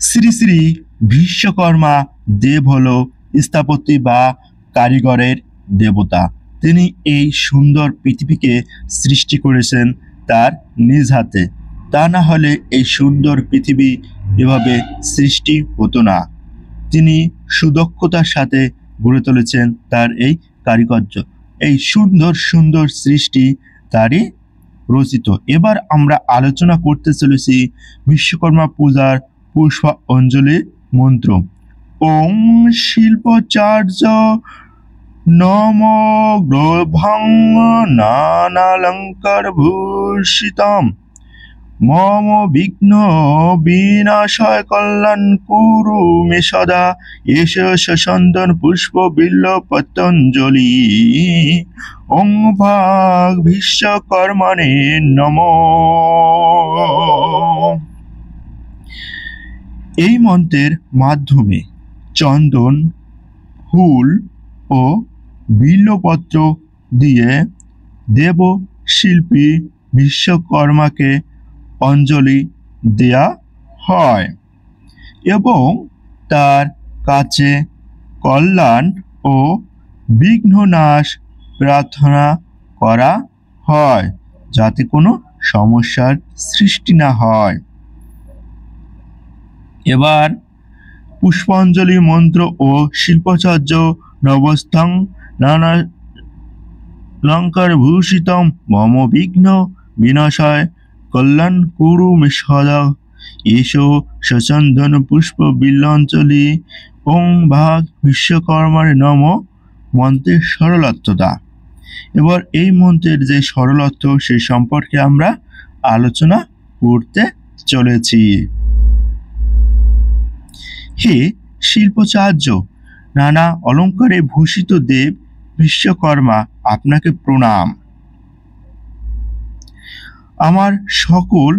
শ্রী শ্রী বিশ্বকর্মা দেব হল স্থাপত্যি বা কারিগরের দেবতা। তিনি এই সুন্দর পৃথিবীকে সৃষ্টি করেছেন তার নিজ হাতে। তা না হলে এই সুন্দর পৃথিবী এভাবে সৃষ্টি হতো না। তিনি সুদক্ষতার সাথে গড়ে তুলেছেন তার এই কারিকার্য। এই সুন্দর সুন্দর সৃষ্টি তারই রচিত। এবার আমরা আলোচনা করতে চলেছি বিশ্বকর্মা পূজার পুষ্পাঞ্জলি মন্ত্র। ওং শিল্পাচার্য নম গ্রভং নানালঙ্কার ভূষিতম মম বিঘ্ন বিনাশয় কল্যাণ কুরু মে সদা এষ সন্দন পুষ্প বিল্ল পতঞ্জলি ওং ভাগ বিশ্বকর্মণে নমঃ। এই মন্ত্রের মাধ্যমে চন্দন, ফুল ও বিল্বপত্র দিয়ে দেব শিল্পী বিশ্বকর্মাকে অঞ্জলি দেয়া হয় এবং তার কাছে কল্যাণ ও বিঘ্ননাশ প্রার্থনা করা হয়, যাতে কোনো সমস্যার সৃষ্টি না হয়। এবার পুষ্পাঞ্জলি মন্ত্র ও শিল্পাচার্য নবস্থং নানা লঙ্কার ভূষিতম মম বিঘ্ন বিনাশায় কল্যাণ কুরু মে সদা এসো সচন্দন পুষ্প বিল্লাঞ্জলি ওং ভাগ বিশ্বকর্মার নম মন্ত্রের সরলার্থতা। এবার এই মন্ত্রের যে সরলার্থ সে সম্পর্কে আমরা আলোচনা করতে চলেছি। হে শিল্পাচার্য, নানা অলঙ্কারে ভূষিত দেব বিশ্বকর্মা, আপনাকে প্রণাম। আমার সকল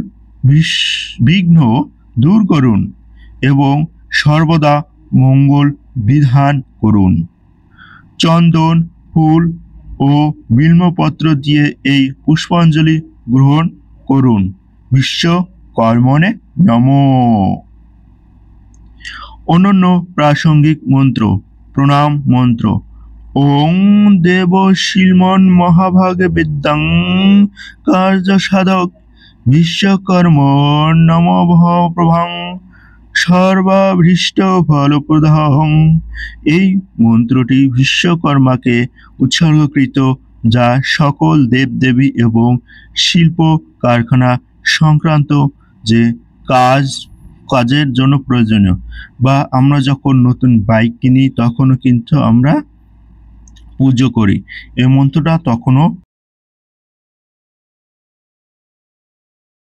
বিঘ্ন দূর করুন এবং সর্বদা মঙ্গল বিধান করুন। চন্দন, ফুল ও বিল্বপত্র দিয়ে এই পুষ্পাঞ্জলি গ্রহণ করুন। বিশ্বকর্মণে নমঃ। অনন্য প্রাসঙ্গিক মন্ত্র। প্রণাম মন্ত্র। ওং দেব শিলমন মহাভাগে বিদ্যাং কার্য সাধক বিশ্বকর্ম নমঃ প্রভাং সর্বাভীষ্ট ফলপ্রদং। এই মন্ত্রটি বিশ্বকর্মাকে উৎসর্গকৃত, যা সকল দেবদেবী এবং শিল্প কারখানা সংক্রান্ত যে কাজের জন্য প্রয়োজনীয়। বা আমরা যখন নতুন বাইক কিনি তখনও কিন্তু আমরা পুজো করি। এই মন্ত্রটা তখনও